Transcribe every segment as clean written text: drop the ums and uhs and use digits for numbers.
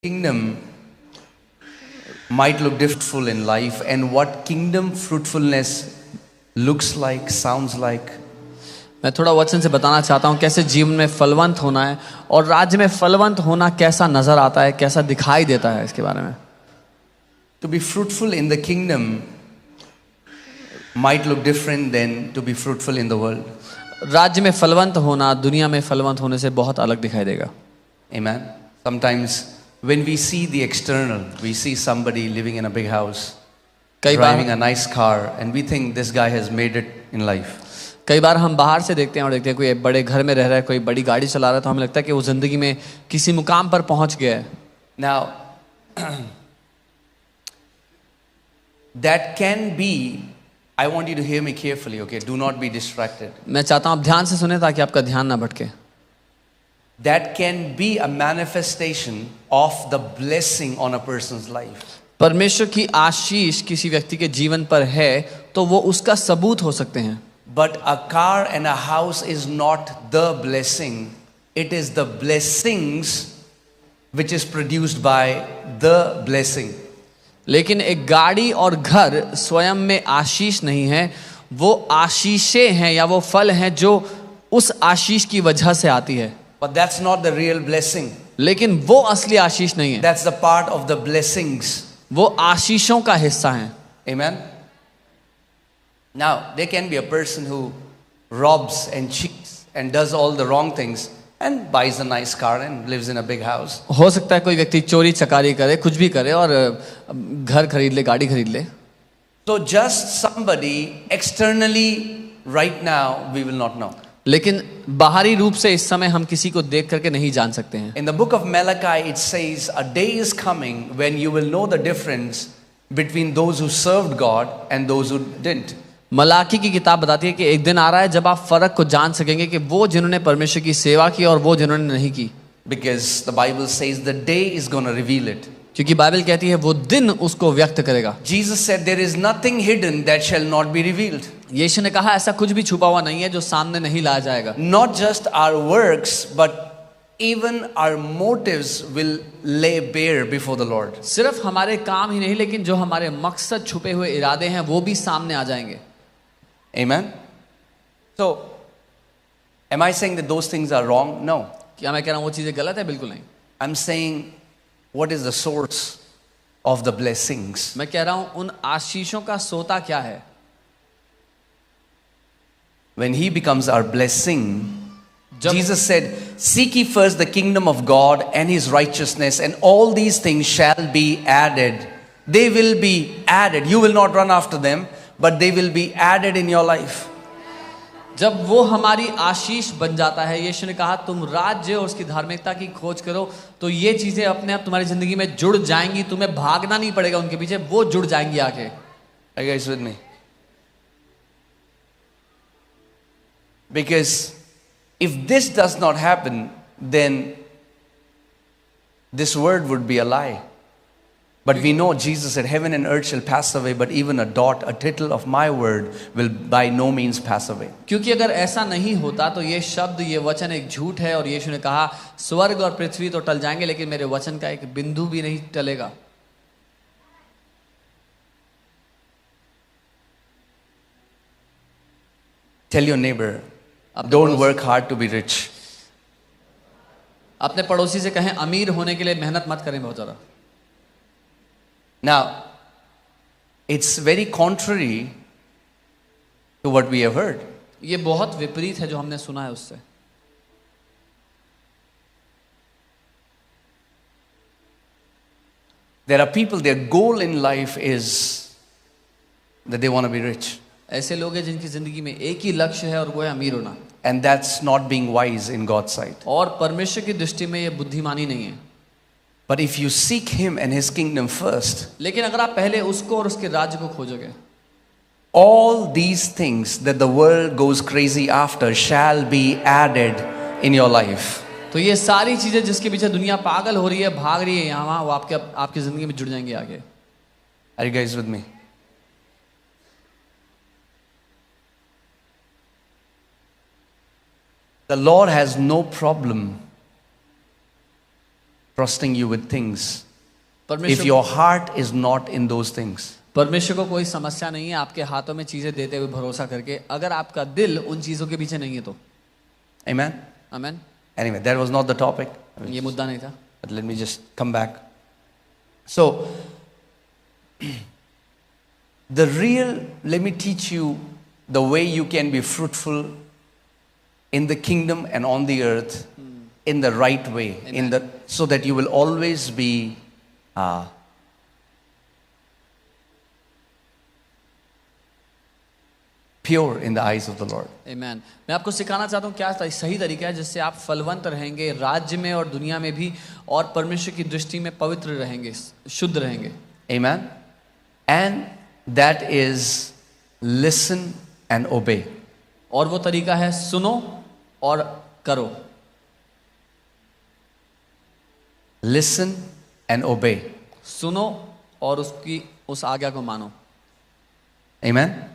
Kingdom might look different in life, and what kingdom fruitfulness looks like, sounds like. मैं थोड़ा वचन से बताना चाहता हूँ कैसे जीवन में फलवंत होना है और राज्य में फलवंत होना कैसा नजर आता है, कैसा दिखाई देता है, इसके बारे में. To be fruitful in the kingdom might look different than to be fruitful in the world. राज्य में फलवंत होना दुनिया में फलवंत होने से बहुत अलग दिखाई देगा. Amen. Sometimes when we see the external, we see somebody living in a big house, driving a nice car, and we think this guy has made it in life. कई बार हम बाहर से देखते हैं और देखते हैं कोई बड़े घर में रह रहा है, कोई बड़ी गाड़ी चला रहा है, तो हमें लगता है कि वो जिंदगी में किसी मुकाम पर पहुंच गया है. Now, that can be, I want you to hear me carefully, okay? Do not be distracted. मैं चाहता हूं आप ध्यान से सुने ताकि आपका ध्यान ना भटके. That can be a manifestation of the blessing on a person's life. परमेश्वर की आशीष किसी व्यक्ति के जीवन पर है तो वो उसका सबूत हो सकते हैं. But a car and a house is not the blessing. It is the blessings which is produced by the blessing. लेकिन एक गाड़ी और घर स्वयं में आशीष नहीं है, वो आशीषें हैं या वो फल हैं जो उस आशीष की वजह से आती है. But that's not the real blessing. लेकिन वो असली आशीष नहीं है. That's the part of the blessings. वो आशीषों का हिस्सा है. Amen. Now, there can be a person who robs and cheats and does all the wrong things and buys a nice car and lives in a big house. हो सकता है कोई व्यक्ति चोरी चकारी करे, कुछ भी करे और घर खरीद ले, गाड़ी खरीद ले. So just somebody externally right now we will not know. लेकिन बाहरी रूप से इस समय हम किसी को देख करके नहीं जान सकते हैं. In the book of Malachi it says a day is coming when you will know the difference between those who served God and those who didn't. Malachi की किताब बताती है कि एक दिन आ रहा है जब आप फर्क को जान सकेंगे कि वो जिन्होंने परमेश्वर की सेवा की और वो जिन्होंने नहीं की. Because the Bible says the day is going to reveal it. क्योंकि बाइबल कहती है वो दिन उसको व्यक्त करेगा. Jesus said there is nothing hidden that shall not be revealed. यीशु ने कहा ऐसा कुछ भी छुपा हुआ नहीं है जो सामने नहीं लाया जाएगा. Not just our works but even our motives will lay bare before the Lord. सिर्फ हमारे काम ही नहीं लेकिन जो हमारे मकसद छुपे हुए इरादे हैं वो भी सामने आ जाएंगे. Amen. So, am I saying that those things are wrong? No. क्या मैं कह रहा हूँ वो चीजें गलत है? बिल्कुल नहीं. I'm saying what is the source of the blessings? मैं कह रहा हूँ उन आशीषों का सोता क्या है. When he becomes our blessing, Jesus said, seek ye first the kingdom of God and his righteousness, and all these things shall be added. They will be added. You will not run after them, but they will be added in your life. जब वो हमारी आशीष बन जाता है, यीशु ने कहा तुम राज्य और उसकी धार्मिकता की खोज करो तो ये चीजें अपने आप तुम्हारी जिंदगी में जुड़ जाएंगी. तुम्हें भागना नहीं पड़ेगा उनके पीछे, वो जुड़ जाएंगी आके. Are you guys with me? Because if this does not happen, then this word would be a lie. But we know Jesus said, heaven and earth shall pass away, but even a dot, a tittle of my word will by no means pass away. क्योंकि अगर ऐसा नहीं होता तो ये शब्द, ये वचन एक झूठ है. और यीशु ने कहा स्वर्ग और पृथ्वी तो टल जाएंगे लेकिन मेरे वचन का एक बिंदु भी नहीं टलेगा. Tell your neighbor, don't work hard to be rich. अपने पड़ोसी से कहें अमीर होने के लिए मेहनत मत करें बहुत ज़्यादा. Now, it's very contrary to what we have heard. ये बहुत विपरीत है जो हमने सुना है उससे. There are people, their goal in life is that they want to be rich. ऐसे लोग हैं जिनकी जिंदगी में एक ही लक्ष्य है और वो है अमीर होना. And that's not being wise in God's sight. और परमेश्वर की दृष्टि में ये बुद्धिमानी नहीं है. But if you seek him and his kingdom first, लेकिन अगर आप पहले उसको और उसके राज्य को खोजोगे, all these things that the world goes crazy after shall be added in your life. तो ये सारी चीजें जिसके पीछे दुनिया पागल हो रही है, भाग रही है यहाँ वहाँ, वो आपकी जिंदगी में जुड़ जाएंगे आगे. Are you guys with me? The Lord has no problem trusting you with things if परमेश्वर your heart is not in those things. परमेश्वर को कोई समस्या नहीं है आपके हाथों में चीजें देते हुए भरोसा करके, अगर आपका दिल उन चीजों के पीछे नहीं है तो। Amen? आमीन। Anyway, that was not the topic. ये मुद्दा नहीं था। But let me just come back. So, let me teach you the way you can be fruitful in the kingdom and on the earth in the right way, so that you will always be pure in the eyes of the Lord. आमीन। मैं आपको सिखाना चाहता हूँ क्या सही तरीका है जिससे आप फलवंत रहेंगे राज्य में और दुनिया में भी, और परमेश्वर की दृष्टि में पवित्र रहेंगे, शुद्ध रहेंगे। Amen. And that is listen and obey. और वो तरीका है सुनो और करो। Listen and obey. सुनो और उसकी उस आज्ञा को मानो। Amen.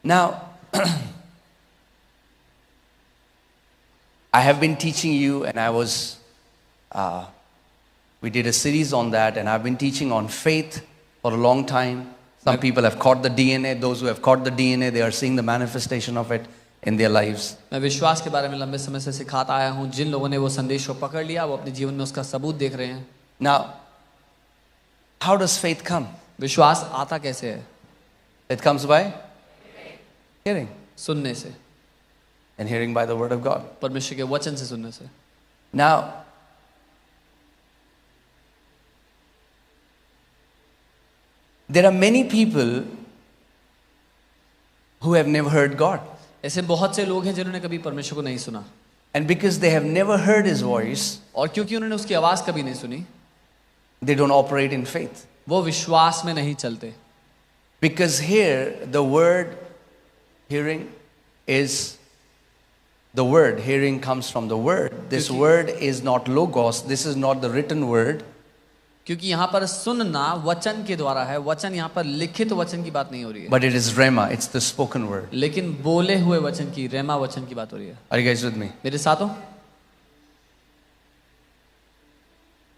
Now, I have been teaching you, and we did a series on that, and I've been teaching on faith for a long time. Some people have caught the DNA. Those who have caught the DNA, they are seeing the manifestation of it in their lives. मैं विश्वास के बारे में लंबे समय से सिखाता आया हूँ। जिन लोगों ने वो संदेश को पकड़ लिया, वो अपने जीवन में उसका सबूत देख रहे हैं। Now, how does faith come? विश्वास आता कैसे है? It comes by hearing, सुनने से, and hearing by the word of God. परमेश्वर के वचन से सुनने से। Now, there are many people who have never heard God. ऐसे बहुत से लोग हैं जिन्होंने कभी परमेश्वर को नहीं सुना, And because they have never heard His voice, और क्योंकि उन्होंने उसकी आवाज कभी नहीं सुनी, they don't operate in faith. वो विश्वास में नहीं चलते। Because here, the word hearing is the word. Hearing comes from the word. This word is not logos. This is not the written word. क्योंकि यहाँ पर सुनना वचन के द्वारा है, वचन यहाँ पर लिखित वचन की बात नहीं हो रही है, But it is rema. It's the spoken word. लेकिन बोले हुए वचन की, रेमा वचन की बात हो रही है। Are you guys with me? मेरे साथ हो?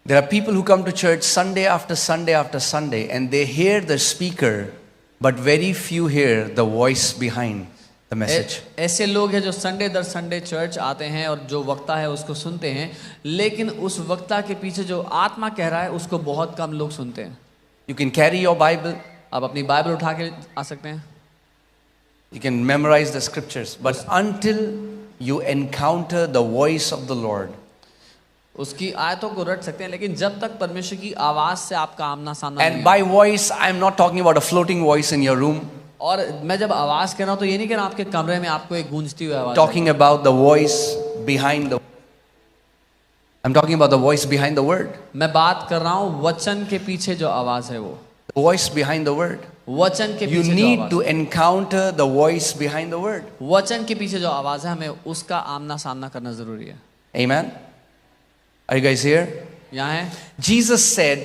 There are people who come to church Sunday after Sunday after Sunday, and they hear the speaker, but very few hear the voice behind the message. ऐसे लोग हैं जो Sunday दर Sunday church आते हैं और जो वक्ता है उसको सुनते हैं, लेकिन उस वक्ता के पीछे जो आत्मा कह रहा है उसको बहुत कम लोग सुनते हैं। You can carry your Bible, आप अपनी बाइबल उठा के आ सकते हैं, you can memorize the scriptures, but until you encounter the voice of the Lord, उसकी आयतों को रट सकते हैं, लेकिन जब तक परमेश्वर की आवाज से आपका आमना सामना नहीं and by voice, I am not talking about a floating voice in your room, और मैं जब आवाज कह रहा हूं तो ये नहीं कह रहा आपके कमरे में आपको एक गूंजती हुई आवाज talking about the voice behind the I'm talking about the voice behind the word. मैं बात कर रहा हूं वचन के पीछे जो आवाज है, वो The voice behind the word. वचन के You पीछे जो need आवाज to encounter the voice behind the word. वचन के पीछे जो आवाज है, हमें उसका आमना सामना करना जरूरी है। Amen. Are you guys here? यहाँ है, Jesus said,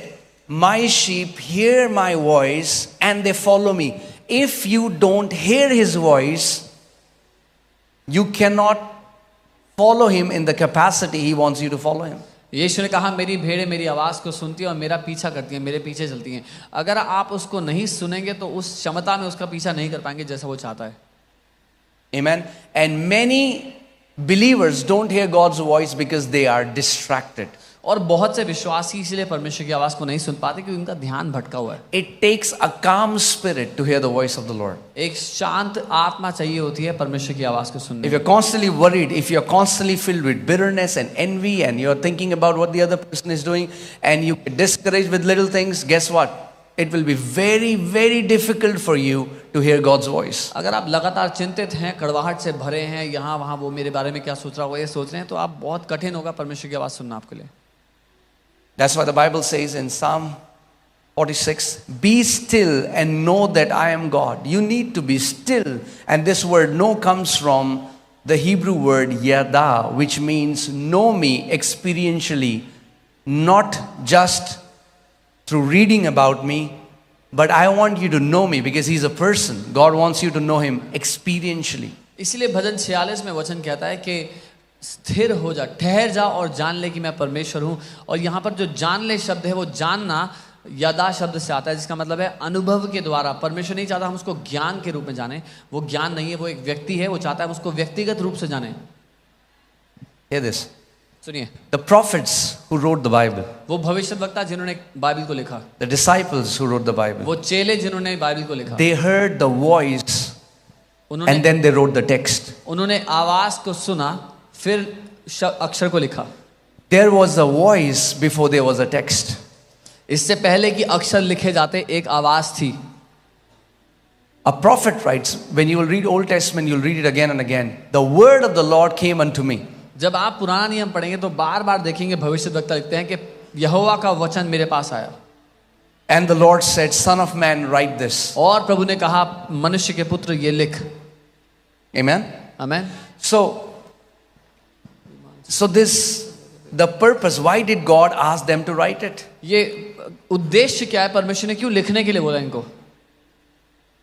"My sheep hear my voice and they follow me." If you don't hear His voice, you cannot follow Him in the capacity He wants you to follow Him. यीशु ने कहा मेरी भेड़ें मेरी आवाज को सुनती हैं और मेरा पीछा करती हैं, मेरे पीछे चलती हैं। अगर आप उसको नहीं सुनेंगे तो उस क्षमता में उसका पीछा नहीं कर पाएंगे जैसा वो चाहता है। Amen. And many believers don't hear God's voice because they are distracted. और बहुत से विश्वासी इसलिए परमेश्वर की आवाज को नहीं सुन पाते क्योंकि उनका ध्यान भटका हुआ है। It takes a calm spirit to hear the voice of the Lord. एक शांत आत्मा चाहिए होती है परमेश्वर की आवाज को सुनने। If you're constantly worried, if you're constantly filled with bitterness and envy, and you're thinking about what the other person is doing, and you get discouraged with little things, guess what? It will be very, very difficult for you to hear God's voice. अगर आप लगातार चिंतित हैं, कड़वाहट से भरे हैं, यहाँ वहाँ वो मेरे बारे में क्या सोच रहा होगा ये सोच रहे हैं, तो आप बहुत कठिन होगा परमेश्वर की आवाज सुनना आपके लिए। That's why the Bible says in Psalm 46, "Be still and know that I am God." You need to be still, and this word "know" comes from the Hebrew word "yada," which means know me experientially, not just through reading about me, but I want you to know me because He's a person. God wants you to know Him experientially. इसीलिए भजन 46 में वचन कहता है कि स्थिर हो जा, ठहर जा और जान ले कि मैं परमेश्वर हूं। और यहाँ पर जो जान ले शब्द है वो जानना यदा शब्द से आता है, जिसका मतलब है अनुभव के द्वारा। परमेश्वर नहीं चाहता हम उसको ज्ञान के रूप में जाने, वो ज्ञान नहीं है, वो एक व्यक्ति है, वो चाहता है हम उसको व्यक्तिगत रूप से जाने। Hear this. सुनिए, The prophets who wrote the Bible, वो भविष्यद्वक्ता जिन्होंने बाइबल को लिखा, the disciples who wrote the Bible, वो चेले जिन्होंने बाइबल को लिखा, they heard the voice and उन्होंने then they wrote the text. उन्होंने आवाज को सुना, फिर अक्षर को लिखा। There was a voice before there was a text. इससे पहले कि अक्षर लिखे जाते एक आवाज थी। A prophet writes, when you will read Old Testament, you'll read it again and again. The word of the Lord came unto me. जब आप पुराना नियम पढ़ेंगे तो बार बार देखेंगे भविष्यद्वक्ता लिखते हैं कि यहोवा का वचन मेरे पास आया। And the Lord said, Son of man, write this. और प्रभु ने कहा, मनुष्य के पुत्र ये लिख। Amen? Amen. So this, the purpose, why did God ask them to write it? ये उद्देश्य क्या है, परमेश्वर ने क्यों लिखने के लिए बोला इनको?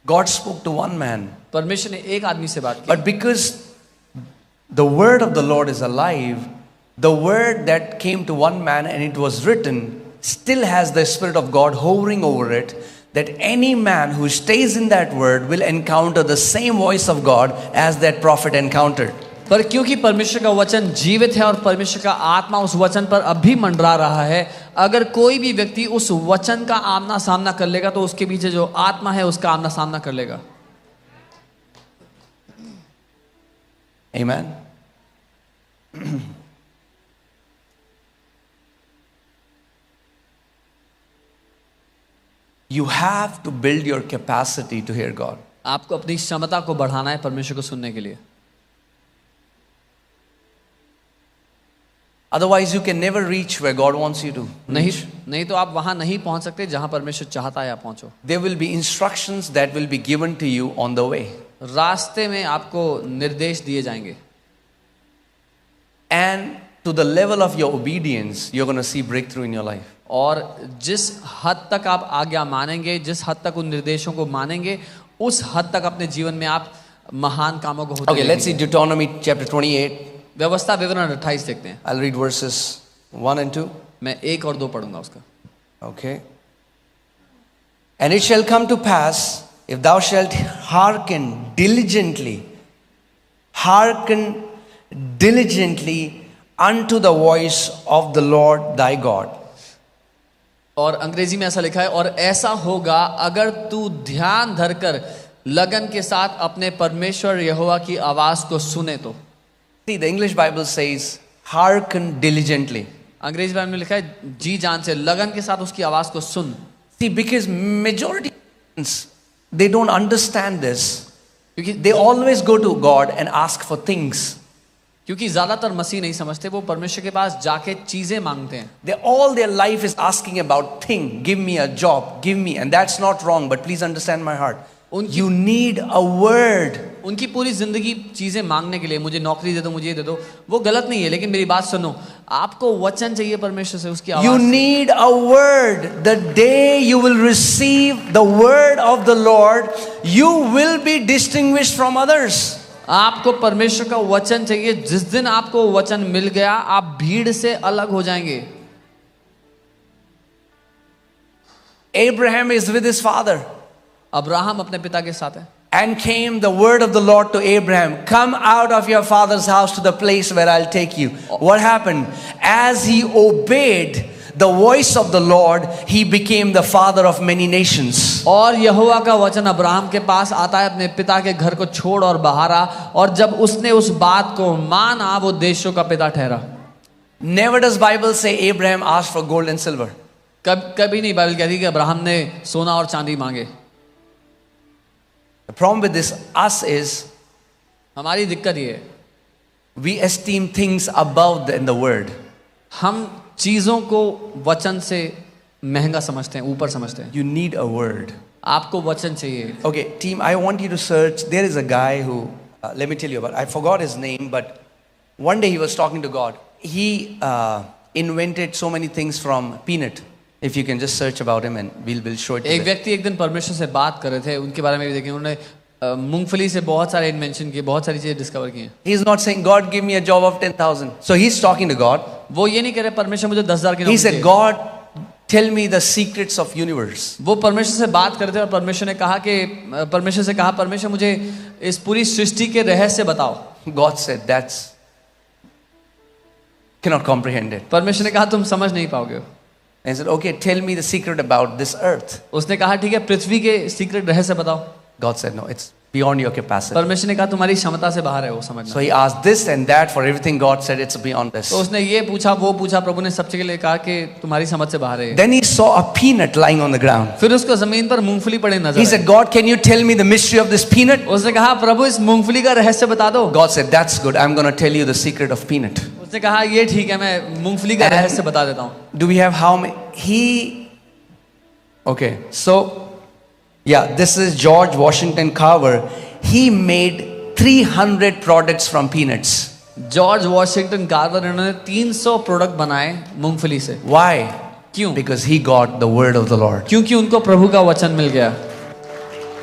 God spoke to one man. परमेश्वर ने एक आदमी से बात की। But because the word of the Lord is alive, the word that came to one man and it was written still has the Spirit of God hovering over it, that any man who stays in that word will encounter the same voice of God as that prophet encountered. पर क्योंकि परमेश्वर का वचन जीवित है और परमेश्वर का आत्मा उस वचन पर अभी मंडरा रहा है, अगर कोई भी व्यक्ति उस वचन का आमना सामना कर लेगा तो उसके पीछे जो आत्मा है उसका आमना सामना कर लेगा। Amen. You have to build your capacity to hear God. आपको अपनी क्षमता को बढ़ाना है परमेश्वर को सुनने के लिए। Otherwise, you can never reach where God wants you to. नहीं तो आप वहां नहीं पहुंच सकते जहां परमेश्वर चाहता है आप पहुंचो। There will be instructions that will be given to you on the way. रास्ते में आपको निर्देश दिए जाएंगे। And to the level of your obedience, you're going to see breakthrough in your life. और जिस हद तक आप आज्ञा मानेंगे, जिस हद तक उन निर्देशों को मानेंगे, उस हद तक अपने जीवन में आप महान कामों को होते Okay, let's see Deuteronomy chapter 28. व्यवस्था विवरण 28 देखते हैं। I'll read verses 1 and 2. मैं 1 और 2 पढ़ूंगा उसका। Okay. And it shall come to pass, if thou shalt hearken diligently unto the voice of the Lord thy God. और अंग्रेजी में ऐसा लिखा है, और ऐसा होगा अगर तू ध्यान धरकर लगन के साथ अपने परमेश्वर यहोवा की आवाज को सुने तो। See, the English Bible says, hearken diligently. अंग्रेजी बाइबल में लिखा है जी जान से, लगन के साथ उसकी आवाज को सुन। See, because majority they don't understand this. They always go to God and ask for things. क्योंकि ज्यादातर मसीह नहीं समझते, वो परमेश्वर के पास जाके चीजें मांगते हैं। They all their life is asking about thing. Give me a job, give me, and that's not wrong. But please understand my heart. You need a word. उनकी पूरी जिंदगी चीजें मांगने के लिए, मुझे नौकरी दे दो, मुझे ये दे दो, वो गलत नहीं है, लेकिन मेरी बात सुनो, आपको वचन चाहिए परमेश्वर से, उसकी आवाज। You need a word. The day you will receive the word of the Lord, you will be distinguished from others. आपको परमेश्वर का वचन चाहिए। जिस दिन आपको वचन मिल गया, आप भीड़ से अलग हो जाएंगे। Abraham is with his father. Abraham अपने पिता के साथ है। And came the word of the Lord to Abraham, come out of your father's house to the place where I'll take you. What happened? As he obeyed the voice of the Lord, he became the father of many nations. और यहोवा का वचन Abraham के पास आता है, अपने पिता के घर को छोड़ और बाहर आ, और जब उसने उस बात को माना, वो देशों का पिता ठहरा। Never does Bible say Abraham asked for gold and silver. कभी नहीं बाइबल कहती कि अब्राहम ने सोना और चांदी मांगे। The problem with this us is हमारी दिक्कत ये है, we esteem things above than the word. हम चीजों को वचन से महंगा समझते हैं, ऊपर समझते हैं। You need a word. आपको वचन चाहिए। Okay, team, I want you to search. There is a guy who, let me tell you about, I forgot his name, but one day he was talking to God. He invented so many things from peanut. If you can just search about him and we'll show it to एक you. व्यक्ति एक दिन परमेश्वर से बात कर रहे थे, उनके बारे में भी देखें, उन्होंने मूंगफली से बहुत सारे इन्वेंशन किए, बहुत सारी चीजें डिस्कवर की हैं। He is not saying, God, give me a job of 10,000. So he's talking to God. वो ये नहीं कह रहे परमेश्वर मुझे 10,000 की He नौकरी said, they. God, tell me the secrets of universe. वो परमेश्वर से बात करते हैं और परमेश्वर ने कहा कि परमेश्वर से कहा, परमेश्वर मुझे इस पूरी सृष्टि के रहस्य बताओ। God said, that's cannot comprehend it. परमेश्वर ने कहा तुम समझ नहीं पाओगे। And he said, okay, tell me the secret about this earth. उसने कहा ठीक है पृथ्वी के सीक्रेट रहस्य बताओ। God said, no, it's beyond your capacity. परमेश्वर ने कहा तुम्हारी क्षमता से बाहर है वो समझना। So he asked this and that for everything. God said, it's beyond this. तो उसने ये पूछा वो पूछा, प्रभु ने सबके लिए कहा कि तुम्हारी समझ से बाहर है। Then he saw a peanut lying on the ground. फिर उसको जमीन पर मूंगफली पड़े नजर He I. said, God, can you tell me the mystery of this peanut? उसने कहा प्रभु इस मूंगफली का रहस्य बता दो। God said, that's good. I'm going to tell you the secret of peanut. उसने कहा ये ठीक है मैं मूंगफली का रहस्य बता देता हूँ। Do we have how many? Okay, so yeah, this is George Washington Carver. He made 300 products from peanuts. George Washington Carver इन्होंने 300 प्रोडक्ट बनाए मूंगफली से। Why? क्यों? Because he got the word of the Lord. क्योंकि उनको प्रभु का वचन मिल गया।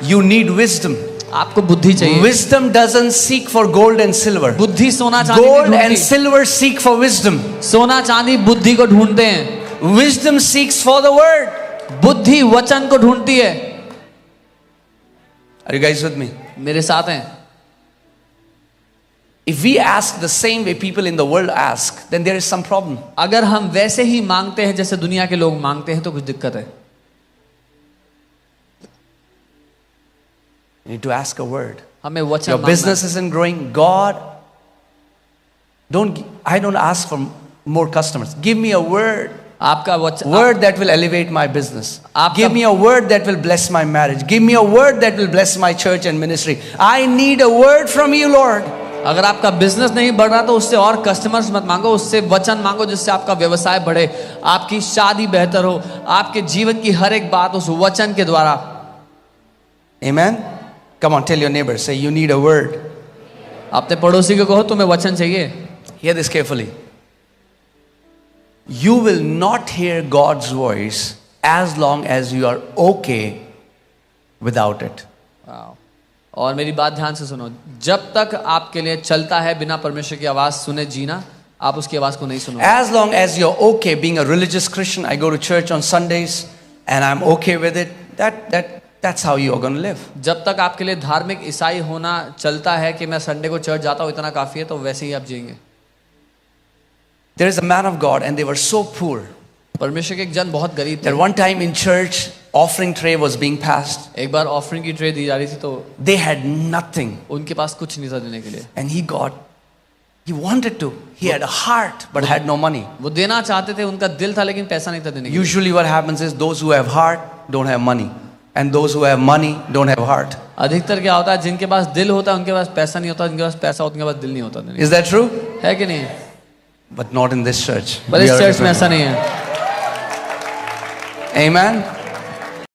You need wisdom. आपको बुद्धि चाहिए। Wisdom doesn't seek for gold and silver. बुद्धि सोना चांदी Gold नहीं and ढूंढती। silver seek for wisdom. सोना चांदी बुद्धि को ढूंढते हैं। Wisdom seeks for the word. बुद्धि वचन को ढूंढती है। Are you guys with me? मेरे साथ हैं। If we ask the same way people in the world ask, then there is some problem. अगर हम वैसे ही मांगते हैं जैसे दुनिया के लोग मांगते हैं तो कुछ दिक्कत है। You need to ask a word. हमें वचन Your मांगना business isn't growing. God, I don't ask for more customers. Give me a word. आपका वचन Word that will elevate my business. आपका- Give me a word that will bless my marriage. Give me a word that will bless my church and ministry. I need a word from you, Lord. अगर आपका business नहीं बढ़ रहा तो उससे और customers मत मांगो, उससे वचन मांगो जिससे आपका व्यवसाय बढ़े, आपकी शादी बेहतर हो, आपके जीवन की हर एक बात उस वचन के द्वारा। Amen? Come on, tell your neighbor, say you need a word. अपने पड़ोसी को कहो तुम्हें वचन चाहिए। Hear this carefully. You will not hear God's voice as long as you are okay without it. और मेरी बात ध्यान से सुनो, जब तक आपके लिए चलता है बिना परमेश्वर की आवाज सुने जीना, आप उसकी आवाज को नहीं सुनो। As long as you're okay being a religious Christian, I go to church on Sundays and I'm okay with it, that's how you're going to live. जब तक आपके लिए धार्मिक ईसाई होना चलता है कि मैं संडे को चर्च जाता हूँ इतना काफी है, तो वैसे ही आप जिएंगे। There is a man of God and they were so poor परमेश्वर के एक जन बहुत गरीब थे। that one time in church offering tray was being passed. एक बार ऑफरिंग की ट्रे दी जा रही थी तो They had nothing उनके पास कुछ नहीं था देने के लिए। and he wanted to. He had a heart but had no money. वो देना चाहते थे, उनका दिल था लेकिन पैसा नहीं था देने के लिए। Usually what happens is those who have heart don't have money and those who have money don't have heart. अधिकतर क्या होता है, जिनके पास दिल होता है उनके पास पैसा नहीं होता, जिनके पास पैसा होता है उनके पास दिल नहीं होता देने के Is that true? लिए। है कि नहीं? But not in this church. पर We इस are चर्च में different. ऐसा नहीं है। Amen.